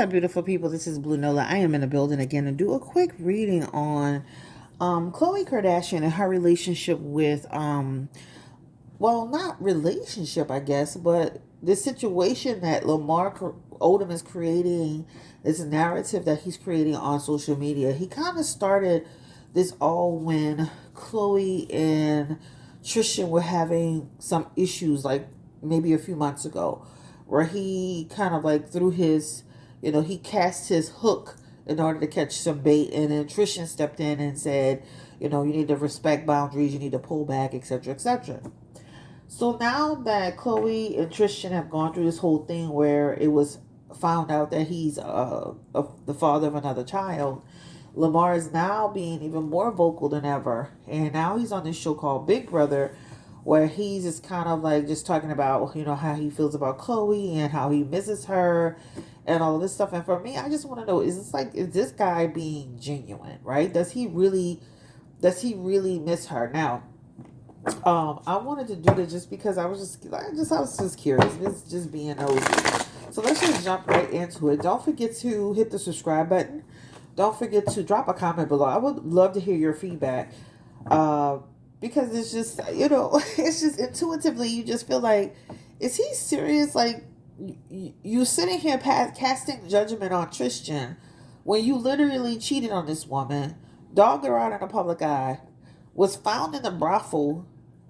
up, beautiful people? This is Blue Nola. I am in the building again to do a quick reading on Khloe Kardashian and her relationship with well, not relationship, I guess, but this situation that Odom is creating, this narrative that he's creating on social media. He kind of started this all when Khloe and Tristan were having some issues, like maybe a few months ago, where he kind of like threw his, he cast his hook in order to catch some bait, and then Tristan stepped in and said, you need to respect boundaries, you need to pull back, etc., etc. So now that Khloe and Tristan have gone through this whole thing where it was found out that he's the father of another child, Lamar is now being even more vocal than ever. And now he's on this show called Big Brother, where he's just kind of like just talking about, how he feels about Khloe and how he misses her and all of this stuff. And for me, I just want to know, is this guy being genuine, right? Does he really miss her? Now, I wanted to do this just because I was just curious. This is just being nosy. So let's just jump right into it. Don't forget to hit the subscribe button. Don't forget to drop a comment below. I would love to hear your feedback. Because it's just, it's just intuitively, you just feel like, is he serious? Like, you sitting here casting judgment on Tristan when you literally cheated on this woman, dogged her out in the public eye, was found in the brothel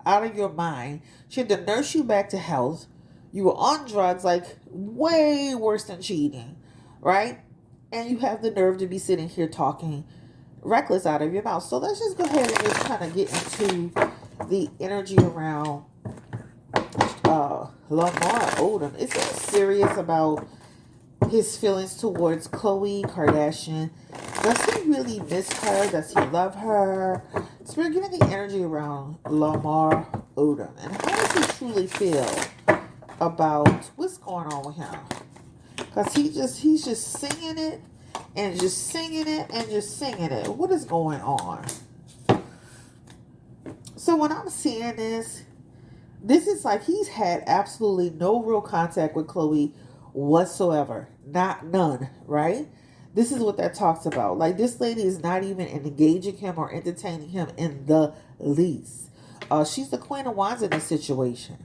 out of your mind. She had to nurse you back to health. You were on drugs, like way worse than cheating, right? And you have the nerve to be sitting here talking reckless out of your mouth. So let's just go ahead and just kind of get into the energy around Lamar Odom. Is he serious about his feelings towards Khloe Kardashian? Does he really miss her? Does he love her? Spirit, give me the energy around Lamar Odom. And how does he truly feel about what's going on with him? Because he's just singing it and just singing it and just singing it. What is going on? So when I'm seeing this is like he's had absolutely no real contact with Khloe whatsoever. None, right? This is what that talks about. Like, this lady is not even engaging him or entertaining him in the least. She's the queen of wands in this situation.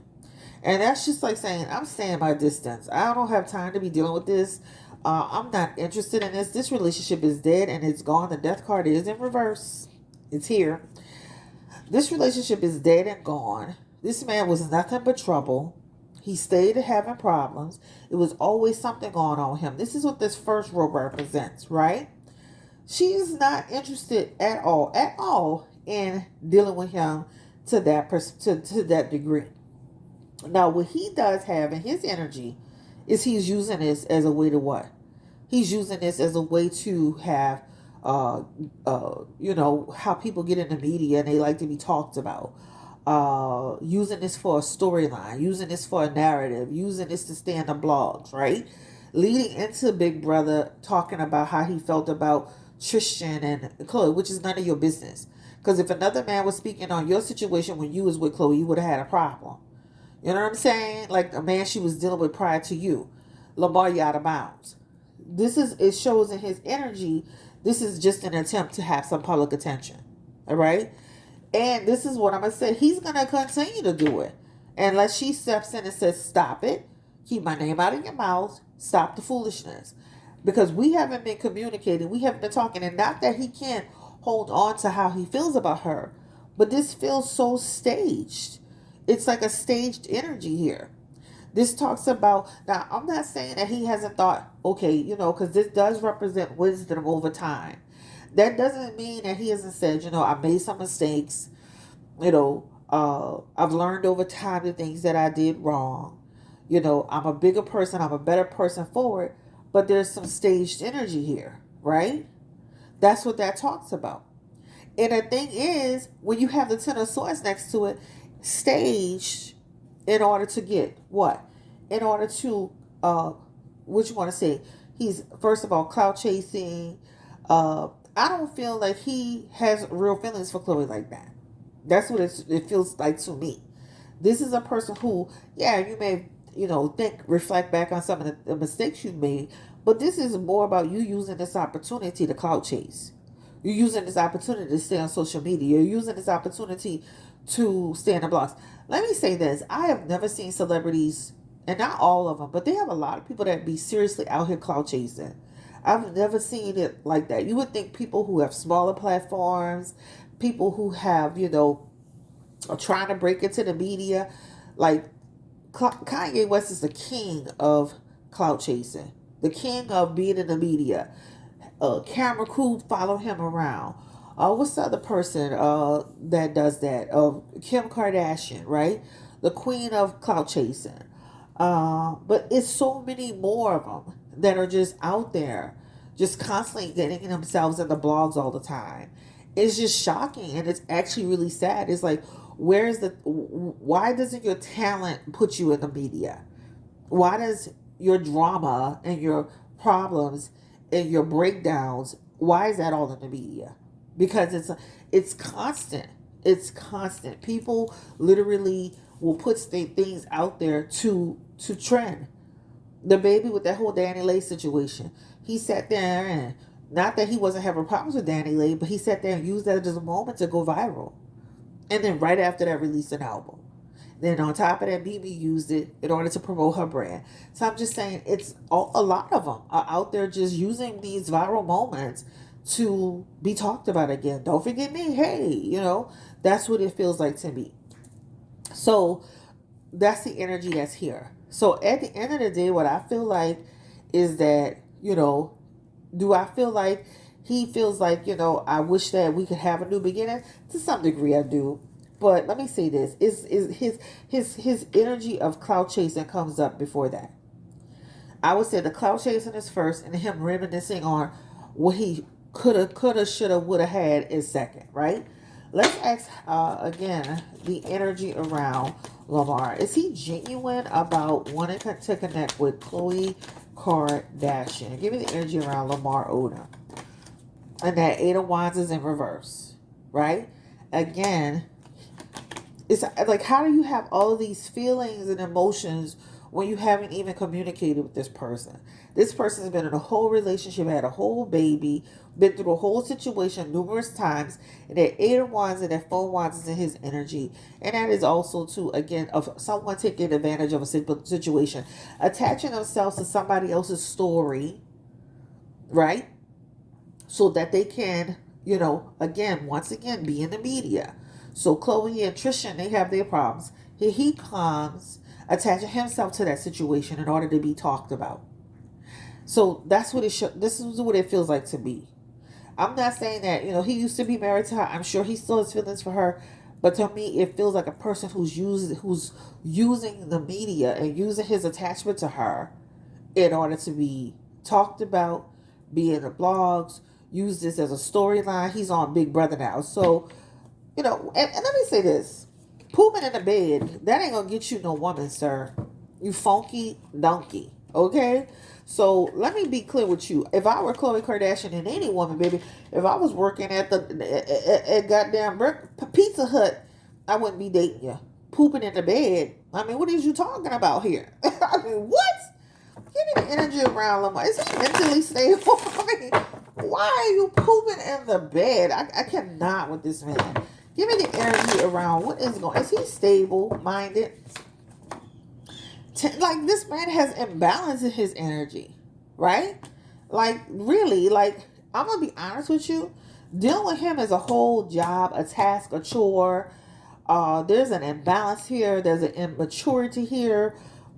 And that's just like saying, I'm staying my distance. I don't have time to be dealing with this. I'm not interested in this. This relationship is dead and it's gone. The death card is in reverse. It's here. This relationship is dead and gone. This man was nothing but trouble. He stayed having problems. It was always something going on with him. This is what this first row represents, right? She is not interested at all in dealing with him to that degree. Now, what he does have in his energy is he's using this as a way to what? He's using this as a way to have, how people get in the media and they like to be talked about. Using this for a storyline, using this for a narrative, using this to stay in the blogs, right? Leading into Big Brother, talking about how he felt about Tristan and Khloe, which is none of your business. Because if another man was speaking on your situation when you was with Khloe, you would have had a problem. You know what I'm saying? Like a man she was dealing with prior to you. Lamar, you out of bounds. It shows in his energy, this is just an attempt to have some public attention. All right? And this is what I'm going to say. He's going to continue to do it. Unless she steps in and says, stop it. Keep my name out of your mouth. Stop the foolishness. Because we haven't been communicating. We haven't been talking. And not that he can't hold on to how he feels about her. But this feels so staged. It's like a staged energy here. This talks about, now I'm not saying that he hasn't thought, okay, because this does represent wisdom over time. That doesn't mean that he hasn't said, I made some mistakes. I've learned over time the things that I did wrong. I'm a bigger person. I'm a better person forward. But there's some staged energy here, right? That's what that talks about. And the thing is, when you have the Ten of Swords next to it, staged in order to get what? In order to, what you want to say? He's, first of all, clout chasing, I don't feel like he has real feelings for Khloe like that. That's what it feels like to me. This is a person who, yeah, you may, reflect back on some of the mistakes you made, But this is more about you using this opportunity to clout chase. You're using this opportunity to stay on social media. You're using this opportunity to stay in the blogs. Let me say this. I have never seen celebrities, and not all of them, but they have a lot of people that be seriously out here clout chasing. I've never seen it like that. You would think people who have smaller platforms, people who have, are trying to break into the media, like Kanye West is the king of clout chasing, the king of being in the media. Camera crew follow him around. What's the other person that does that? Kim Kardashian, right? The queen of clout chasing. But it's so many more of them that are just out there, just constantly getting themselves in the blogs all the time. It's just shocking, and it's actually really sad. It's like, why doesn't your talent put you in the media? Why does your drama and your problems and your breakdowns, why is that all in the media? Because it's constant. It's constant. People literally will put things out there to trend. The baby with that whole Danny Lay situation. He sat there, and not that he wasn't having problems with Danny Lay, but he sat there and used that as a moment to go viral. And then right after that, released an album. Then on top of that, BB used it in order to promote her brand. So I'm just saying, it's a lot of them are out there just using these viral moments to be talked about again. Don't forget me. Hey, that's what it feels like to me. So that's the energy that's here. So at the end of the day, what I feel like is that, do I feel like he feels like, I wish that we could have a new beginning? To some degree, I do. But let me say this: is his energy of clout chasing comes up before that. I would say the clout chasing is first, and him reminiscing on what he coulda, shoulda, woulda had is second, right? Let's ask again the energy around Lamar. Is he genuine about wanting to connect with Khloe Kardashian? Give me the energy around Lamar Odom. And that Eight of Wands is in reverse, right? Again, it's like, how do you have all of these feelings and emotions when you haven't even communicated with this person? This person has been in a whole relationship, had a whole baby, been through a whole situation numerous times, and that Eight of Wands and that Four of Wands is in his energy. And that is also, too, again, of someone taking advantage of a situation, attaching themselves to somebody else's story, right? So that they can, once again, be in the media. So Khloe and Tristan, they have their problems. Here he comes, attaching himself to that situation in order to be talked about. So that's what this is what it feels like to me. I'm not saying that, he used to be married to her. I'm sure he still has feelings for her. But to me, it feels like a person who's using the media and using his attachment to her in order to be talked about, be in the blogs, use this as a storyline. He's on Big Brother now. So, and let me say this. Pooping in the bed, that ain't gonna get you no woman, sir. You funky donkey. Okay? So let me be clear with you. If I were Khloe Kardashian and any woman, baby, if I was working at goddamn Pizza Hut, I wouldn't be dating you. Pooping in the bed. I mean, what is you talking about here? I mean, what? Give me the energy around Lamar. Is he mentally stable? I mean, why are you pooping in the bed? I cannot with this man. Give me the energy around what is going on. Is he stable minded? Like, this man has imbalance in his energy, right? Like, really, like, I'm going to be honest with you. Dealing with him is a whole job, a task, a chore. There's an imbalance here. There's an immaturity here.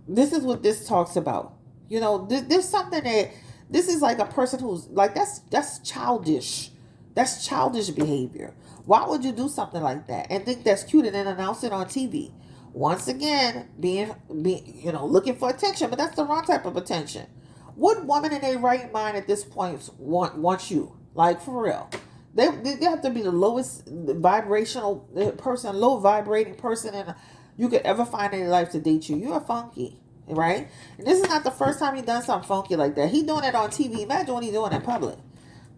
This is what this talks about. There's something that, this is like a person who's like, that's childish. That's childish behavior. Why would you do something like that and think that's cute and then announce it on TV? Once again, being looking for attention, but that's the wrong type of attention. What woman in their right mind at this point wants you? Like, for real. They have to be the lowest vibrational person, low vibrating person you could ever find in your life to date you. You're funky, right? And this is not the first time he done something funky like that. He doing it on TV. Imagine what he's doing in public.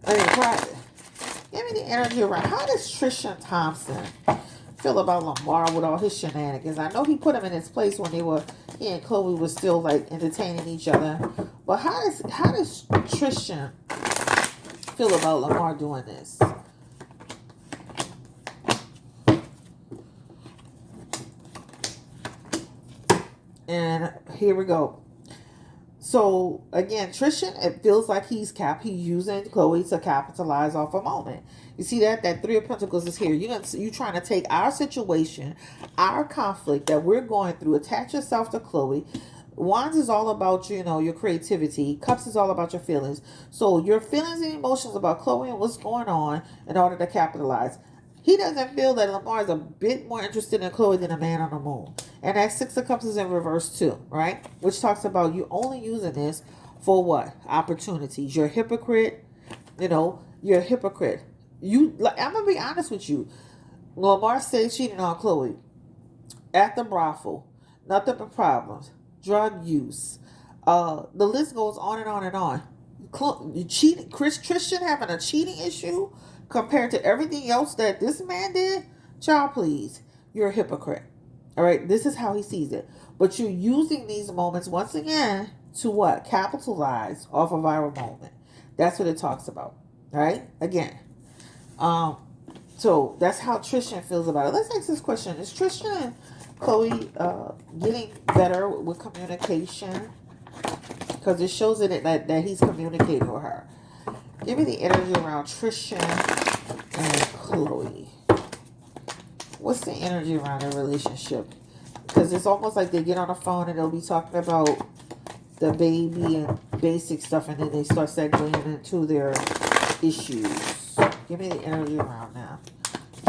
I mean, private. Give me the energy around. How does Tristan Thompson feel about Lamar with all his shenanigans? I know he put him in his place when he and Khloe was still like entertaining each other. But how does Tristan feel about Lamar doing this? And here we go. So again, Tristan, it feels like he's using Khloe to capitalize off a moment. You see that Three of Pentacles is here. You trying to take our situation, our conflict that we're going through, attach yourself to Khloe. Wands is all about, your creativity. Cups is all about your feelings. So your feelings and emotions about Khloe and what's going on in order to capitalize. He doesn't feel that Lamar is a bit more interested in Khloe than a man on the moon. And that Six of Cups is in reverse too, right? Which talks about you only using this for what? Opportunities. You're a hypocrite. You're a hypocrite. I'm going to be honest with you. Lamar said cheating on Khloe at the brothel. Nothing but problems. Drug use. The list goes on and on and on. Tristan having a cheating issue compared to everything else that this man did, child, please, you're a hypocrite. All right, this is how he sees it. But you're using these moments once again to what? Capitalize off a viral moment. That's what it talks about. All right, again. So that's how Tristan feels about it. Let's ask this question: is Tristan and Khloe getting better with communication? Because it shows that he's communicating with her. Give me the energy around Tristan and Khloe. What's the energy around their relationship? Because it's almost like they get on the phone and they'll be talking about the baby and basic stuff, and then they start segueing into their issues. Give me the energy around now.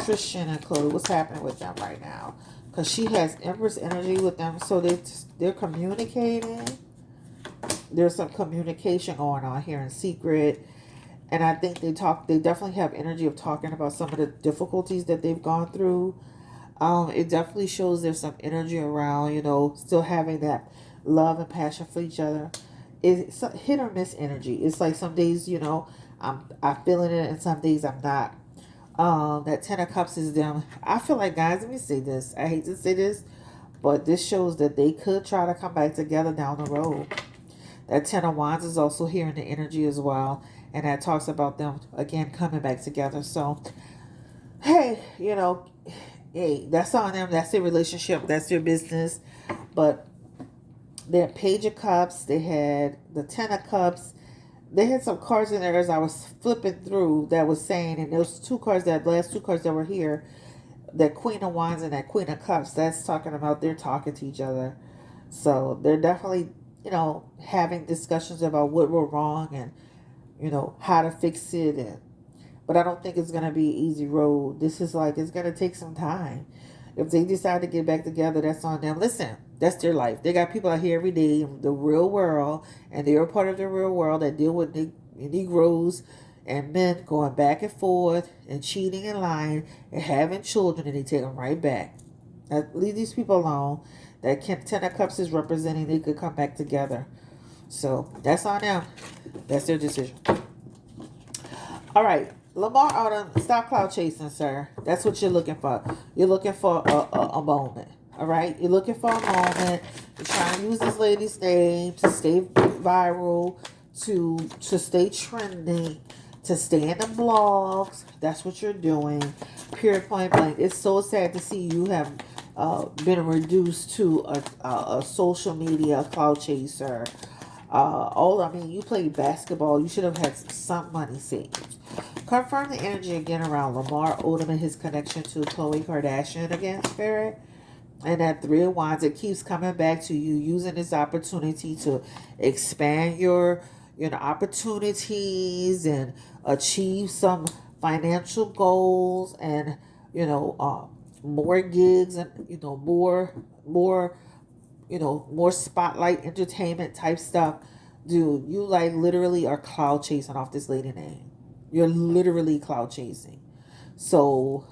Tristan and Khloe, what's happening with them right now? Because she has Empress energy with them, so they're communicating. There's some communication going on here in secret. And I think they definitely have energy of talking about some of the difficulties that they've gone through. It definitely shows there's some energy around, still having that love and passion for each other. It's a hit or miss energy. It's like some days, I'm feeling it, and some days I'm not. That Ten of Cups is them. I feel like, guys, let me say this. I hate to say this, but this shows that they could try to come back together down the road. That Ten of Wands is also here in the energy as well. And that talks about them, again, coming back together. So, hey, hey, that's on them. That's their relationship. That's their business. But they had Page of Cups. They had the Ten of Cups. They had some cards in there as I was flipping through that was saying, and those last two cards that were here, that Queen of Wands and that Queen of Cups, that's talking about they're talking to each other. So they're definitely, having discussions about what went wrong and, how to fix it. But I don't think it's going to be an easy road. This is it's going to take some time. If they decide to get back together, that's on them. Listen, that's their life. They got people out here every day in the real world, and they're a part of the real world that deal with Negroes and men going back and forth and cheating and lying and having children, and they take them right back. Leave these people alone. That Ten of Cups is representing they could come back together. So that's on them. That's their decision. All right. Lamar Odom, stop cloud chasing, sir. That's what you're looking for. You're looking for a moment. All right? You're looking for a moment. You're trying to use this lady's name to stay viral, to stay trending, to stay in the blogs. That's what you're doing. Period, point blank. It's so sad to see you have been reduced to a social media cloud chaser. You played basketball. You should have had some money saved. Confirm the energy again around Lamar Odom and his connection to Khloe Kardashian again, Spirit. And that Three of Wands, it keeps coming back to you using this opportunity to expand your opportunities and achieve some financial goals and, more gigs and, more spotlight entertainment type stuff. Dude, you literally are cloud chasing off this lady name. You're literally cloud chasing. So,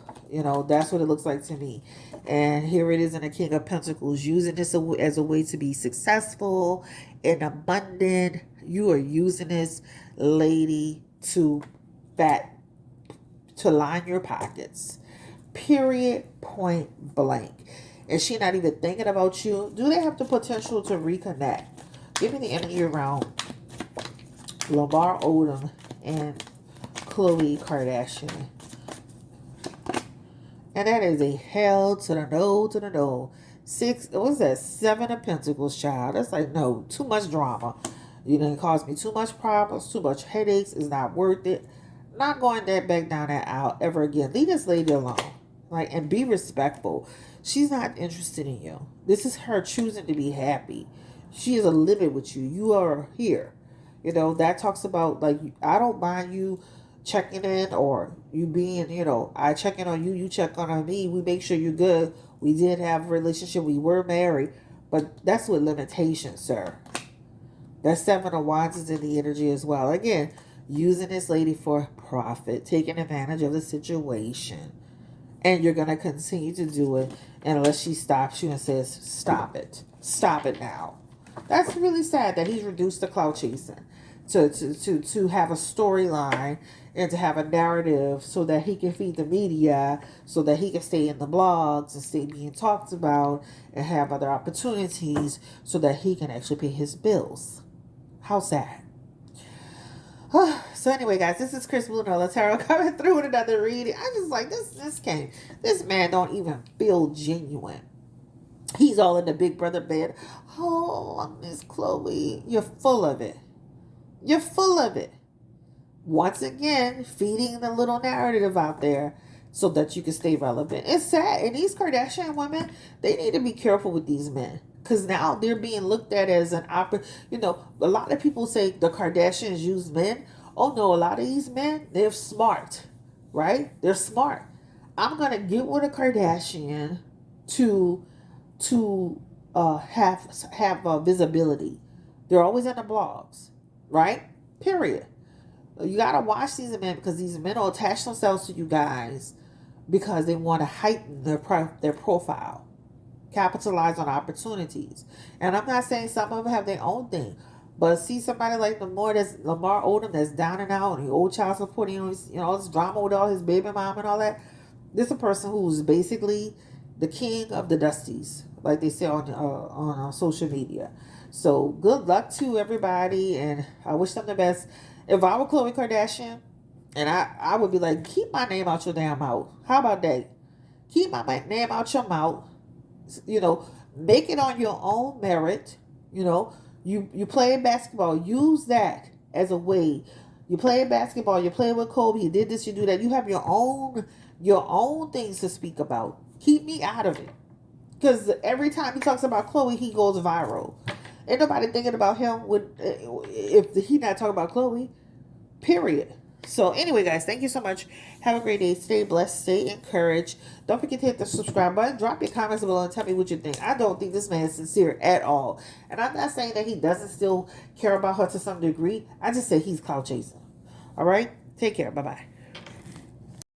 that's what it looks like to me. And here it is in the King of Pentacles, using this as a way to be successful and abundant. You are using this lady to line your pockets. Period, point blank. Is she not even thinking about you? Do they have the potential to reconnect? Give me the energy around Lamar Odom and Khloe Kardashian. And that is a hell to the no to the no. Six, what was that? 7 of Pentacles, child. That's like, no, too much drama. You done caused me too much problems, too much headaches. It's not worth it. Not going that back down that aisle ever again. Leave this lady alone. Like, and be respectful. She's not interested in you. This is her choosing to be happy. She is a limit with you. You are here. You know, that talks about, like, I don't mind you checking in, or you being, you know, I check in on you, you check on me. We make sure you're good. We did have a relationship. We were married. But that's with limitations, sir. That 7 of Wands is in the energy as well. Again, using this lady for profit, taking advantage of the situation. And you're going to continue to do it unless she stops you and says, stop it. Stop it now. That's really sad that he's reduced to clout chasing. To have a storyline and to have a narrative so that he can feed the media, so that he can stay in the blogs and stay being talked about and have other opportunities so that he can actually pay his bills. How sad. So anyway, guys, this is Chris Blue Nola Tarot coming through with another reading. I just like this man don't even feel genuine. He's all in the big brother bed. Oh, Miss Khloe, you're full of it. You're full of it. Once again, feeding the little narrative out there so that you can stay relevant. It's sad. And these Kardashian women, they need to be careful with these men. Because now they're being looked at as an you know, a lot of people say the Kardashians use men. Oh no, a lot of these men, they're smart. Right? They're smart. I'm going to get with a Kardashian to have visibility. They're always in the blogs. Right? Period. You got to watch these men, because these men will attach themselves to you guys because they want to heighten their profile, capitalize on opportunities. And I'm not saying some of them have their own thing, but see somebody like Lamar Odom that's down and out, and the old child support, you know, all this drama with all his baby mom and all that. This is a person who's basically the king of the dusties, like they say on social media. So good luck to everybody, and I wish them the best. If I were Khloe Kardashian, and I would be like, keep my name out your damn mouth. How about that? Keep my name out your mouth. You know, make it on your own merit. You know, you play basketball. Use that as a way. You play basketball. You play with Kobe. You did this. You do that. You have your own things to speak about. Keep me out of it. Because every time he talks about Khloe, he goes viral. Ain't nobody thinking about him if he not talking about Khloe. Period. So anyway, guys, thank you so much. Have a great day. Stay blessed. Stay encouraged. Don't forget to hit the subscribe button. Drop your comments below and tell me what you think. I don't think this man is sincere at all. And I'm not saying that he doesn't still care about her to some degree. I just say he's clout chasing. All right? Take care. Bye-bye.